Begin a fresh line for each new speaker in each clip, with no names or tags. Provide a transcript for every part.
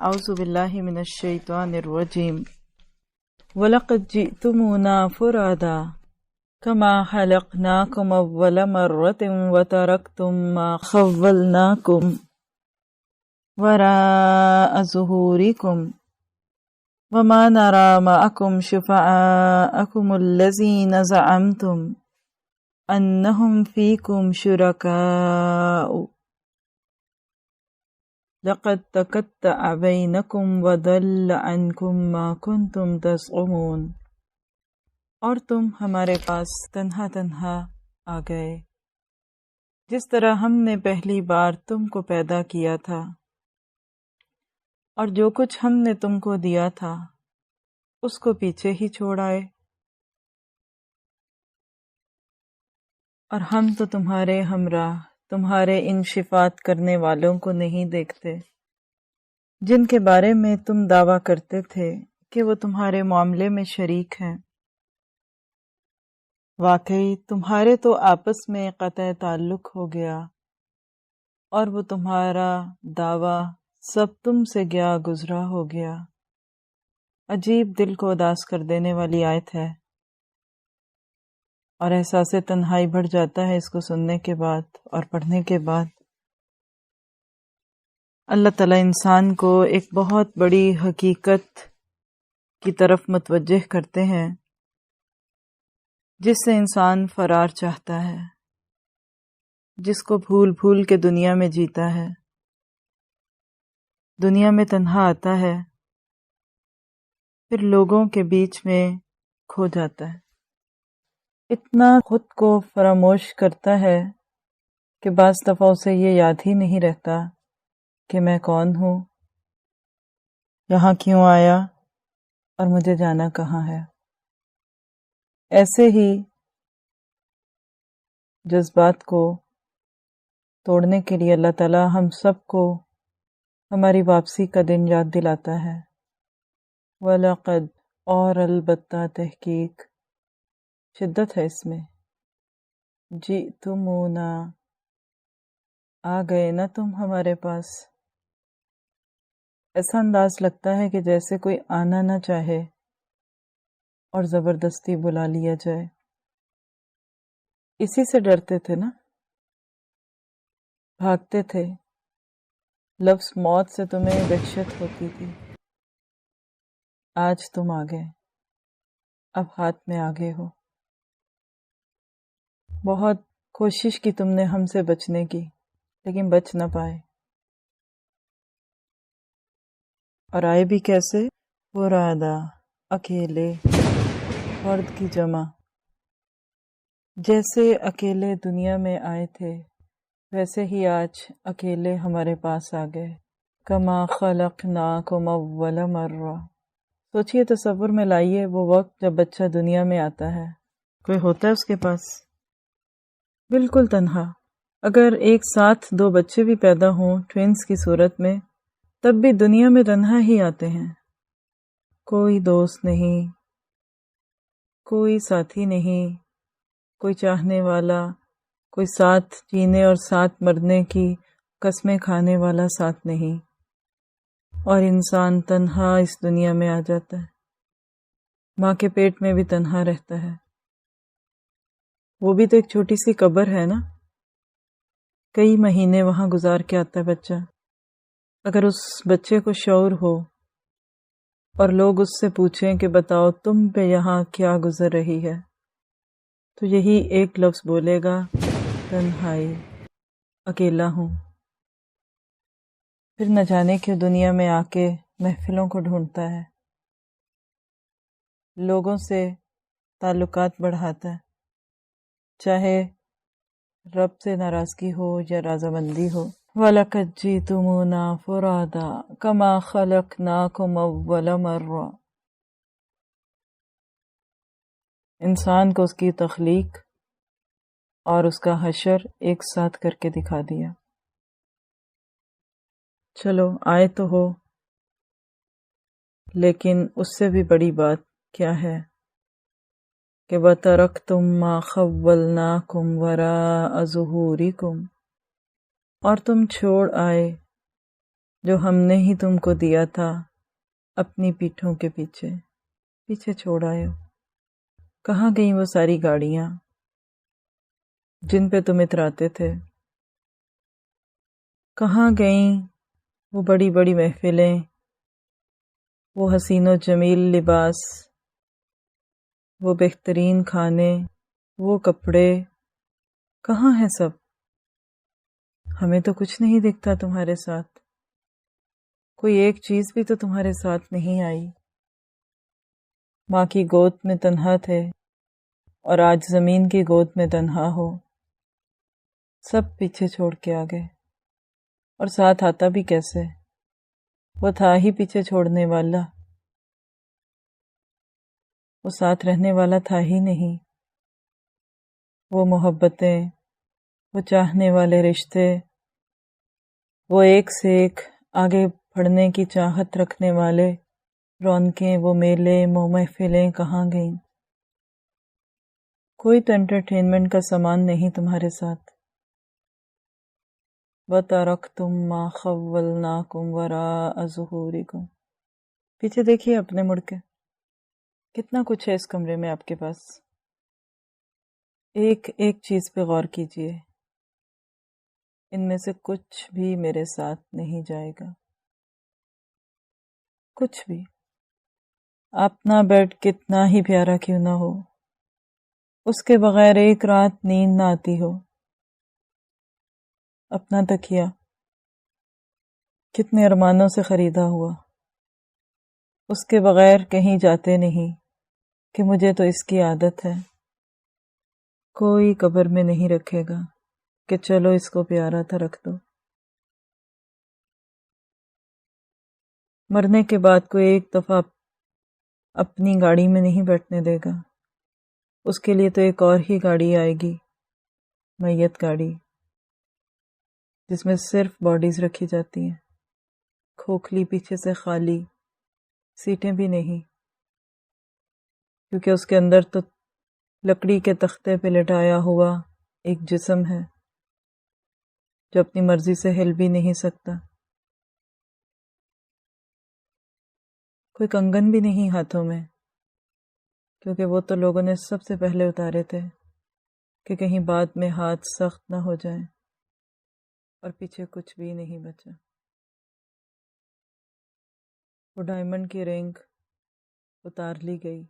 اعوذ باللہ من الشیطان الرجیم وَلَقَدْ جِئْتُمُونَا فُرَادَى كَمَا خَلَقْنَاكُمْ أَوَّلَ مَرَّةٍ وَتَرَكْتُمْ مَا خَوَّلْنَاكُمْ وَرَاءَ ظُهُورِكُمْ وَمَا نَرَى مَعَكُمْ شُفَعَاءَكُمُ الَّذِينَ زَعَمْتُمْ أَنَّهُمْ فِيكُمْ شُرَكَاءُ لَقَدْ تَقَطَّعَ بَيْنَكُمْ وَضَلَّ عَنْكُمْ مَا كُنْتُمْ تَزْعُمُونَ۔ اور تم ہمارے پاس تنہا تنہا آ گئے، جس طرح ہم نے پہلی بار تم کو پیدا کیا تھا، اور جو کچھ ہم نے تم کو دیا تھا اس کو پیچھے ہی چھوڑ آئے، اور ہم تو تمہارے ہمراہ تمہارے ان شفاعت کرنے والوں کو نہیں دیکھتے جن کے بارے میں تم دعویٰ کرتے تھے کہ وہ تمہارے معاملے میں شریک ہیں۔ واقعی تمہارے تو آپس میں قطع تعلق ہو گیا، اور وہ تمہارا دعویٰ سب تم سے گیا گزرا ہو گیا۔ عجیب دل کو اداس کر دینے والی آیت ہے، اور احساس تنہائی بڑھ جاتا ہے اس کو سننے کے بعد اور پڑھنے کے بعد۔ اللہ تعالیٰ انسان کو ایک بہت بڑی حقیقت کی طرف متوجہ کرتے ہیں جس سے انسان فرار چاہتا ہے، جس کو بھول بھول کے دنیا میں جیتا ہے، دنیا میں تنہا آتا ہے، پھر لوگوں کے بیچ میں کھو جاتا ہے، اتنا خود کو فراموش کرتا ہے کہ بعض دفعہ اسے یہ یاد ہی نہیں رہتا کہ میں کون ہوں، یہاں کیوں آیا، اور مجھے جانا کہاں ہے۔ ایسے ہی جذبات کو توڑنے کے لیے اللہ تعالیٰ ہم سب کو ہماری واپسی کا دن یاد دلاتا ہے۔ وَلَقَدْ، اور البتہ تحقیق، شدت ہے اس میں، جِئْتُمُونَا، آ گئے نا تم ہمارے پاس۔ ایسا انداز لگتا ہے کہ جیسے کوئی آنا نہ چاہے اور زبردستی بلا لیا جائے۔ اسی سے ڈرتے تھے نا، بھاگتے تھے، لفظ موت سے تمہیں دہشت ہوتی تھی۔ آج تم آ گئے، اب ہاتھ میں آگے ہو۔ بہت کوشش کی تم نے ہم سے بچنے کی، لیکن بچ نہ پائے، اور آئے بھی کیسے؟ فرادا، اکیلے، فرد کی جمع، جیسے اکیلے دنیا میں آئے تھے ویسے ہی آج اکیلے ہمارے پاس آ گئے۔ کما خلقناکم اول مرہ، سوچئے، تصور میں لائیے وہ وقت جب بچہ دنیا میں آتا ہے، کوئی ہوتا ہے اس کے پاس؟ بالکل تنہا۔ اگر ایک ساتھ دو بچے بھی پیدا ہوں ٹوینز کی صورت میں، تب بھی دنیا میں تنہا ہی آتے ہیں۔ کوئی دوست نہیں، کوئی ساتھی نہیں، کوئی چاہنے والا، کوئی ساتھ جینے اور ساتھ مرنے کی قسمیں کھانے والا ساتھ نہیں، اور انسان تنہا اس دنیا میں آ جاتا ہے۔ ماں کے پیٹ میں بھی تنہا رہتا ہے، وہ بھی تو ایک چھوٹی سی قبر ہے نا، کئی مہینے وہاں گزار کے آتا ہے بچہ۔ اگر اس بچے کو شعور ہو اور لوگ اس سے پوچھیں کہ بتاؤ تم پہ یہاں کیا گزر رہی ہے، تو یہی ایک لفظ بولے گا، تنہائی، اکیلا ہوں۔ پھر نہ جانے کیوں دنیا میں آ کے محفلوں کو ڈھونڈتا ہے، لوگوں سے تعلقات بڑھاتا ہے، چاہے رب سے ناراضگی ہو یا رضامندی ہو۔ وَلَقَدْ جِئْتُمُونَا فُرَادَى كَمَا خَلَقْنَاكُمْ أَوَّلَ مَرَّةٍ، انسان کو اس کی تخلیق اور اس کا حشر ایک ساتھ کر کے دکھا دیا۔ چلو آئے تو ہو، لیکن اس سے بھی بڑی بات کیا ہے کہ وَتَرَكْتُمْ مَا خَوَّلْنَاكُمْ وَرَاءَ ظُهُورِكُمْ، اور تم چھوڑ آئے جو ہم نے ہی تم کو دیا تھا اپنی پیٹھوں کے پیچھے پیچھے چھوڑ آئے ہو۔ کہاں گئیں وہ ساری گاڑیاں جن پہ تم اتراتے تھے؟ کہاں گئیں وہ بڑی بڑی محفلیں، وہ حسین و جمیل لباس، وہ بہترین کھانے، وہ کپڑے؟ کہاں ہیں سب؟ ہمیں تو کچھ نہیں دکھتا تمہارے ساتھ، کوئی ایک چیز بھی تو تمہارے ساتھ نہیں آئی۔ ماں کی گود میں تنہا تھے اور آج زمین کی گود میں تنہا ہو۔ سب پیچھے چھوڑ کے آ گئے، اور ساتھ آتا بھی کیسے؟ وہ تھا ہی پیچھے چھوڑنے والا، وہ ساتھ رہنے والا تھا ہی نہیں۔ وہ محبتیں، وہ چاہنے والے رشتے، وہ ایک سے ایک آگے بڑھنے کی چاہت رکھنے والے رونقیں، وہ میلے، وہ محفلیں کہاں گئیں؟ کوئی تو انٹرٹینمنٹ کا سامان نہیں تمہارے ساتھ۔ وَتَرَكْتُم مَّا خَوَّلْنَاكُمْ وَرَاءَ ظُهُورِكُمْ۔ پیچھے دیکھیے اپنے مڑ کے، کتنا کچھ ہے اس کمرے میں آپ کے پاس۔ ایک ایک چیز پہ غور کیجئے، ان میں سے کچھ بھی میرے ساتھ نہیں جائے گا، کچھ بھی۔ اپنا بیڈ کتنا ہی پیارا کیوں نہ ہو، اس کے بغیر ایک رات نیند نہ آتی ہو۔ اپنا تکیہ کتنے ارمانوں سے خریدا ہوا، اس کے بغیر کہیں جاتے نہیں کہ مجھے تو اس کی عادت ہے۔ کوئی قبر میں نہیں رکھے گا کہ چلو اس کو پیارا تھا رکھ دو۔ مرنے کے بعد کوئی ایک دفعہ اپنی گاڑی میں نہیں بیٹھنے دے گا، اس کے لیے تو ایک اور ہی گاڑی آئے گی، میت گاڑی، جس میں صرف باڈیز رکھی جاتی ہیں، کھوکھلی، پیچھے سے خالی، سیٹیں بھی نہیں، کیونکہ اس کے اندر تو لکڑی کے تختے پہ لٹایا ہوا ایک جسم ہے جو اپنی مرضی سے ہل بھی نہیں سکتا۔ کوئی کنگن بھی نہیں ہاتھوں میں، کیونکہ وہ تو لوگوں نے سب سے پہلے اتارے تھے کہ کہیں بعد میں ہاتھ سخت نہ ہو جائیں، اور پیچھے کچھ بھی نہیں بچا۔ وہ ڈائمنڈ کی رنگ اتار لی گئی،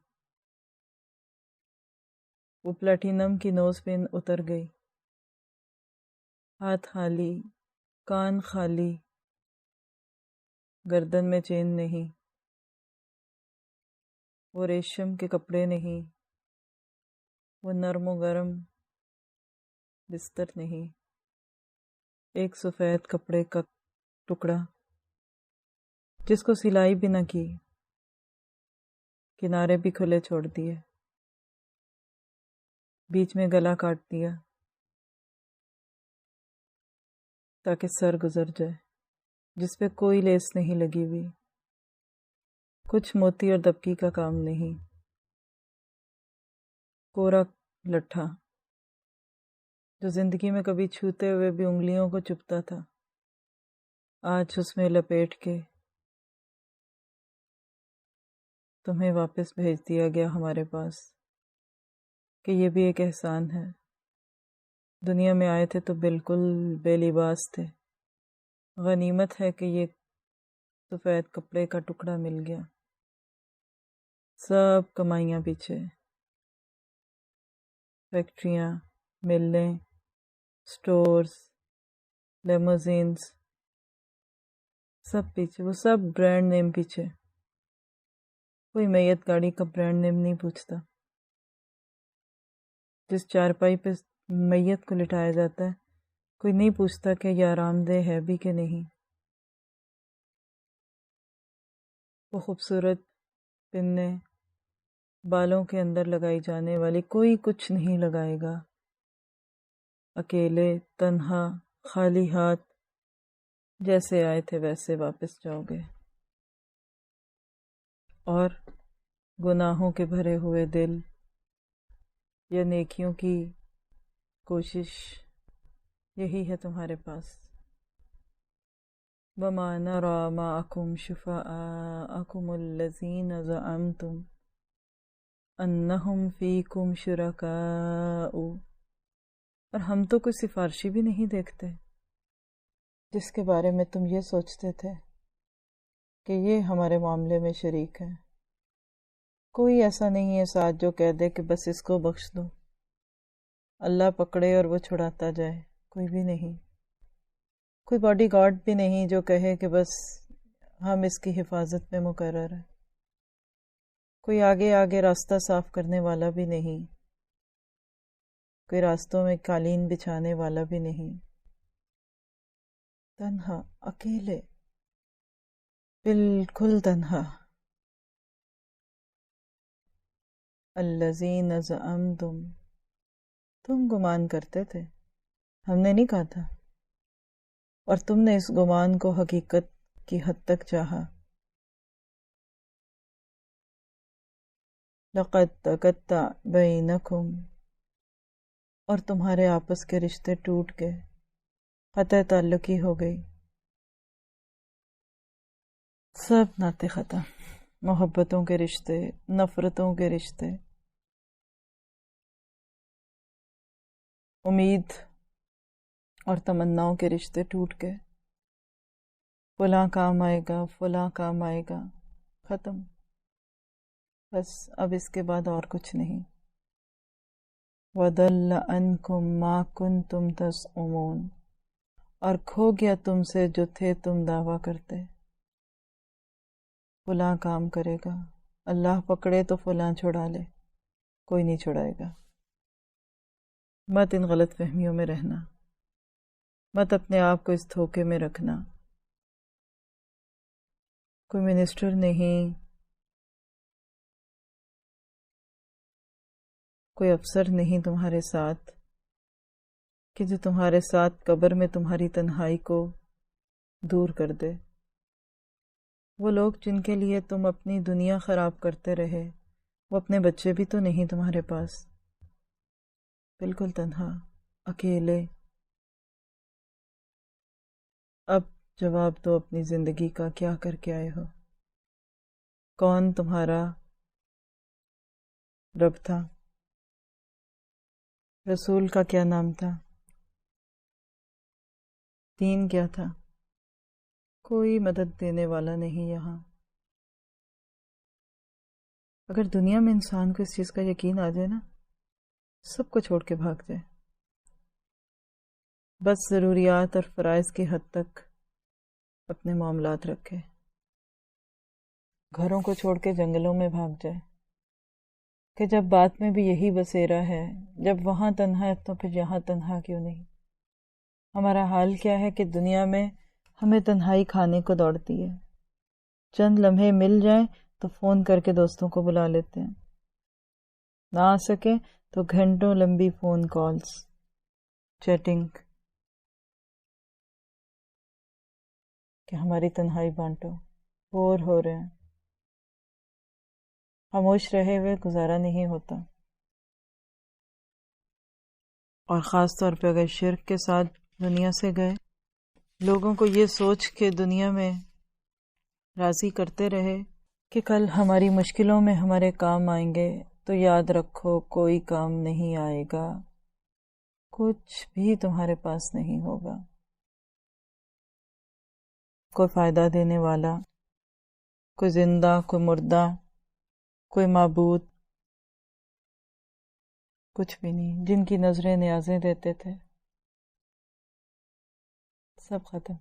وہ پلیٹینم کی نوز پن اتر گئی، ہاتھ خالی، کان خالی، گردن میں چین نہیں، وہ ریشم کے کپڑے نہیں، وہ نرم و گرم بستر نہیں، ایک سفید کپڑے کا ٹکڑا جس کو سلائی بھی نہ کی، کنارے بھی کھلے چھوڑ دیے، بیچ میں گلا کاٹ دیا تاکہ سر گزر جائے، جس پہ کوئی لیس نہیں لگی ہوئی، کچھ موتی اور دبکی کا کام نہیں، کورا لٹھا جو زندگی میں کبھی چھوتے ہوئے بھی انگلیوں کو چبھتا تھا، آج اس میں لپیٹ کے تمہیں واپس بھیج دیا گیا ہمارے پاس، کہ یہ بھی ایک احسان ہے۔ دنیا میں آئے تھے تو بالکل بے لباس تھے، غنیمت ہے کہ یہ سفید کپڑے کا ٹکڑا مل گیا۔ سب کمائیاں پیچھے، فیکٹریاں، ملیں، سٹورز، لیموزینز، سب پیچھے، وہ سب برانڈ نیم پیچھے۔ کوئی میت گاڑی کا برانڈ نیم نہیں پوچھتا، جس چارپائی پہ میت کو لٹایا جاتا ہے کوئی نہیں پوچھتا کہ یہ آرام دہ ہے بھی کہ نہیں۔ وہ خوبصورت پنیں بالوں کے اندر لگائی جانے والی، کوئی کچھ نہیں لگائے گا۔ اکیلے، تنہا، خالی ہاتھ، جیسے آئے تھے ویسے واپس جاؤ گے، اور گناہوں کے بھرے ہوئے دل یا نیکیوں کی کوشش، یہی ہے تمہارے پاس۔ وما نرى معكم شفعاءكم الذين زعمتم انہم فیکم شرکاء، اور ہم تو کوئی سفارشی بھی نہیں دیکھتے جس کے بارے میں تم یہ سوچتے تھے کہ یہ ہمارے معاملے میں شریک ہے۔ کوئی ایسا نہیں ہے ساتھ جو کہہ دے کہ بس اس کو بخش دو، اللہ پکڑے اور وہ چھڑاتا جائے، کوئی بھی نہیں۔ کوئی باڈی گارڈ بھی نہیں جو کہے کہ بس ہم اس کی حفاظت میں مقرر ہیں۔ کوئی آگے آگے راستہ صاف کرنے والا بھی نہیں، کوئی راستوں میں قالین بچھانے والا بھی نہیں۔ تنہا، اکیلے، بالکل تنہا۔ الذین زعمتم، تم گمان کرتے تھے، ہم نے نہیں کہا تھا، اور تم نے اس گمان کو حقیقت کی حد تک چاہا۔ لقد تقطع بینکم، اور تمہارے آپس کے رشتے ٹوٹ گئے، قطع تعلقی ہو گئی، سب ناطے ختم، محبتوں کے رشتے، نفرتوں کے رشتے، امید اور تمناؤں کے رشتے ٹوٹ گئے، فلاں کام آئے گا، فلاں کام آئے گا، ختم، بس اب اس کے بعد اور کچھ نہیں۔ وَضَلَّ عَنْكُمْ مَا كُنْتُمْ تَزْعُمُونَ، اور کھو گیا تم سے جو تھے تم دعویٰ کرتے، فلاں کام کرے گا، اللہ پکڑے تو فلاں چھڑا لے، کوئی نہیں چھڑائے گا۔ مت ان غلط فہمیوں میں رہنا، مت اپنے آپ کو اس دھوکے میں رکھنا۔ کوئی منسٹر نہیں، کوئی افسر نہیں تمہارے ساتھ کہ جو تمہارے ساتھ قبر میں تمہاری تنہائی کو دور کر دے۔ وہ لوگ جن کے لیے تم اپنی دنیا خراب کرتے رہے، وہ اپنے بچے بھی تو نہیں تمہارے پاس، بالکل تنہا، اکیلے۔ اب جواب دو اپنی زندگی کا، کیا کر کے آئے ہو؟ کون تمہارا رب تھا؟ رسول کا کیا نام تھا؟ دین کیا تھا؟ کوئی مدد دینے والا نہیں یہاں۔ اگر دنیا میں انسان کو اس چیز کا یقین آ جائے نا، سب کو چھوڑ کے بھاگ جائے، بس ضروریات اور فرائض کی حد تک اپنے معاملات رکھے، گھروں کو چھوڑ کے جنگلوں میں بھاگ جائے، کہ جب بات میں بھی یہی بسیرا ہے، جب وہاں تنہا ہے تو پھر یہاں تنہا کیوں نہیں؟ ہمارا حال کیا ہے کہ دنیا میں ہمیں تنہائی کھانے کو دوڑتی ہے، چند لمحے مل جائیں تو فون کر کے دوستوں کو بلا لیتے ہیں، نہ آ سکے تو گھنٹوں لمبی فون کالز، چیٹنگ، کہ ہماری تنہائی بانٹو، بور ہو رہے ہیں۔ خاموش رہے ہوئے گزارا نہیں ہوتا، اور خاص طور پہ اگر شرک کے ساتھ دنیا سے گئے، لوگوں کو یہ سوچ کے دنیا میں راضی کرتے رہے کہ کل ہماری مشکلوں میں ہمارے کام آئیں گے، تو یاد رکھو کوئی کام نہیں آئے گا، کچھ بھی تمہارے پاس نہیں ہوگا، کوئی فائدہ دینے والا، کوئی زندہ، کوئی مردہ، کوئی معبود، کچھ بھی نہیں۔ جن کی نظریں نیازیں دیتے تھے، سب ختم۔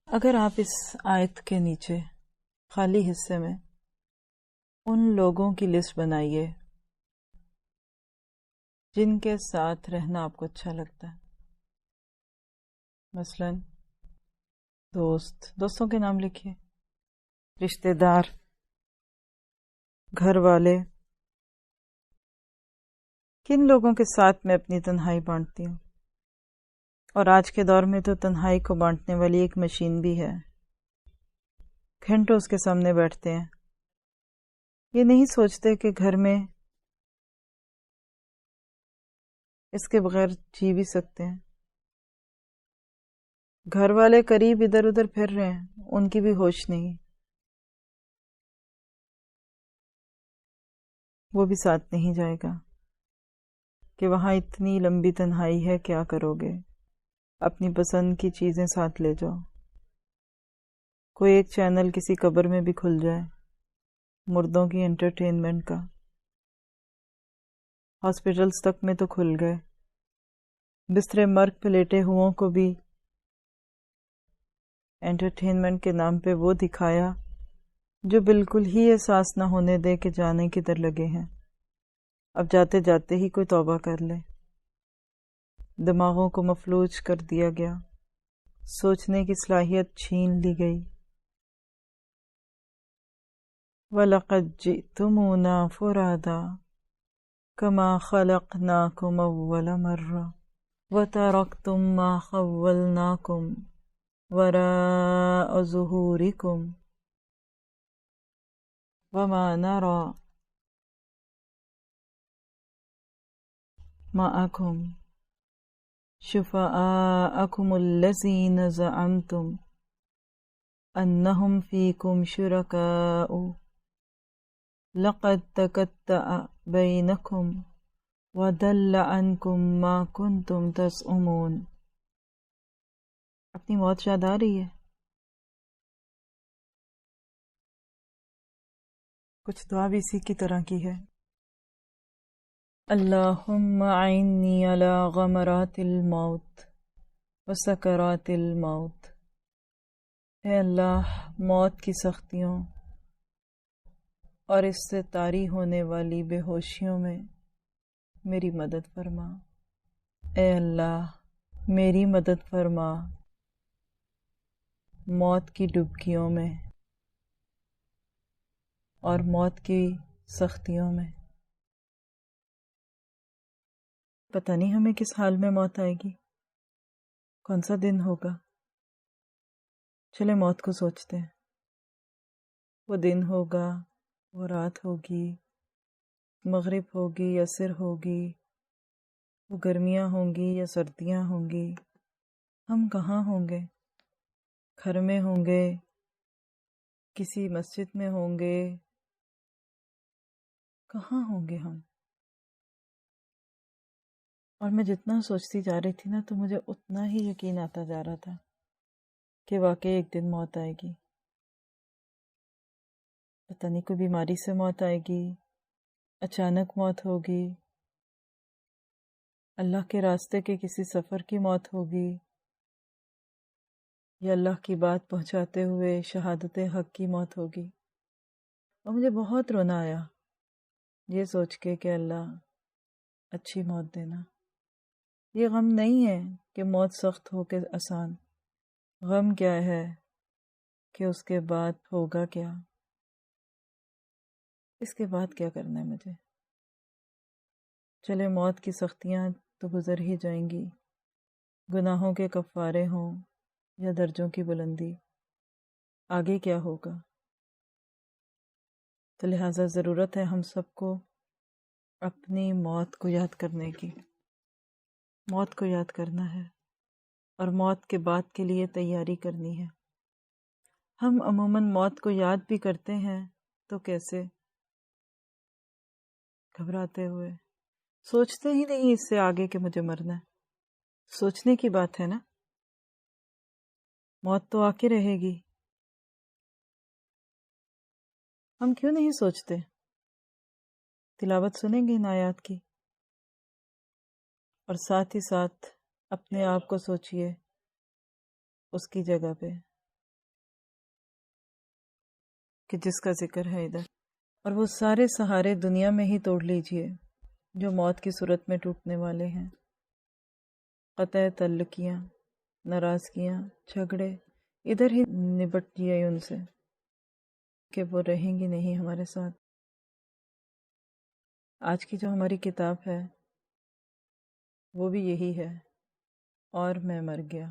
اگر آپ اس آیت کے نیچے خالی حصے میں ان لوگوں کی لسٹ بنائیے جن کے ساتھ رہنا آپ کو اچھا لگتا ہے، مثلا دوستوں کے نام لکھیے، رشتہ دار، گھر والے، کن لوگوں کے ساتھ میں اپنی تنہائی بانٹتی ہوں؟ اور آج کے دور میں تو تنہائی کو بانٹنے والی ایک مشین بھی ہے، گھنٹوں اس کے سامنے بیٹھتے ہیں، یہ نہیں سوچتے کہ گھر میں اس کے بغیر جی بھی سکتے ہیں، گھر والے قریب ادھر ادھر پھر رہے ہیں، ان کی بھی ہوش نہیں، وہ بھی ساتھ نہیں جائے گا کہ وہاں اتنی لمبی تنہائی ہے، کیا کرو گے؟ اپنی پسند کی چیزیں ساتھ لے جاؤ۔ کوئی ایک چینل کسی قبر میں بھی کھل جائے، مردوں کی انٹرٹینمنٹ کا، ہاسپٹلز تک میں تو کھل گئے، بستر مرگ پہ لیٹے ہوں کو بھی انٹرٹینمنٹ کے نام پہ وہ دکھایا جو بالکل ہی احساس نہ ہونے دے کہ جانے کدھر لگے ہیں۔ اب جاتے جاتے ہی کوئی توبہ کر لے۔ دماغوں کو مفلوج کر دیا گیا، سوچنے کی صلاحیت چھین لی گئی۔ وَلَقَدْ جِئْتُمُونَا فُرَادَىٰ كَمَا خَلَقْنَاكُمْ أَوَّلَ مَرَّةٍ وَتَرَكْتُم مَّا خَوَّلْنَاكُمْ وَرَاءَ ظُهُورِكُمْ وَمَا نَرَىٰ مَعَكُمْ شُفَعَاءَكُمُ الَّذِينَ زَعَمْتُمْ أَنَّهُمْ فِيكُمْ شُرَكَاءُ لَقَدْ تَقَطَّعَ بَيْنَكُمْ وَضَلَّ عَنْكُمْ مَا كُنْتُمْ تَزْعُمُونَ۔ اپنی موت یاد آ رہی ہے؟ کچھ دعا بھی اسی کی طرح کی ہے۔ اللہم اعنی علی غمرات الموت وسکرات الموت۔ اے اللہ، موت کی سختیوں اور اس سے طاری ہونے والی بے ہوشیوں میں میری مدد فرما۔ اے اللہ، میری مدد فرما موت کی ڈبکیوں میں اور موت کی سختیوں میں۔ پتہ نہیں ہمیں کس حال میں موت آئے گی، کون سا دن ہوگا۔ چلے موت کو سوچتے ہیں، وہ دن ہوگا، وہ رات ہوگی، مغرب ہوگی یا عصر ہوگی، وہ گرمیاں ہوں گی یا سردیاں ہوں گی، ہم کہاں ہوں گے؟ گھر میں ہوں گے، کسی مسجد میں ہوں گے، کہاں ہوں گے ہم؟ اور میں جتنا سوچتی جا رہی تھی نا تو مجھے اتنا ہی یقین آتا جا رہا تھا کہ واقعی ایک دن موت آئے گی۔ پتہ نہیں کوئی بیماری سے موت آئے گی، اچانک موت ہوگی، اللہ کے راستے کے کسی سفر کی موت ہوگی، یا اللہ کی بات پہنچاتے ہوئے شہادت حق کی موت ہوگی۔ اور مجھے بہت رونا آیا یہ سوچ کے کہ اللہ اچھی موت دینا۔ یہ غم نہیں ہے کہ موت سخت ہو کے آسان، غم کیا ہے کہ اس کے بعد ہوگا کیا، اس کے بعد کیا کرنا ہے مجھے۔ چلے موت کی سختیاں تو گزر ہی جائیں گی، گناہوں کے کفارے ہوں یا درجوں کی بلندی، آگے کیا ہوگا؟ تو لہٰذا ضرورت ہے ہم سب کو اپنی موت کو یاد کرنے کی، موت کو یاد کرنا ہے اور موت کے بعد کے لیے تیاری کرنی ہے۔ ہم عموماً موت کو یاد بھی کرتے ہیں تو کیسے؟ گھبراتے ہوئے، سوچتے ہی نہیں اس سے آگے کہ مجھے مرنا ہے۔ سوچنے کی بات ہے نا، موت تو آ کے رہے گی، ہم کیوں نہیں سوچتے؟ تلاوت سنیں گے ان آیات کی، اور ساتھ ہی ساتھ اپنے آپ کو سوچئے اس کی جگہ پہ کہ جس کا ذکر ہے ادھر، اور وہ سارے سہارے دنیا میں ہی توڑ لیجئے جو موت کی صورت میں ٹوٹنے والے ہیں۔ قطع تعلقیاں، ناراضگیاں، جھگڑے، ادھر ہی نبٹ جائے ان سے کہ وہ رہیں گی نہیں ہمارے ساتھ۔ آج کی جو ہماری کتاب ہے وہ بھی یہی ہے، اور میں مر گیا۔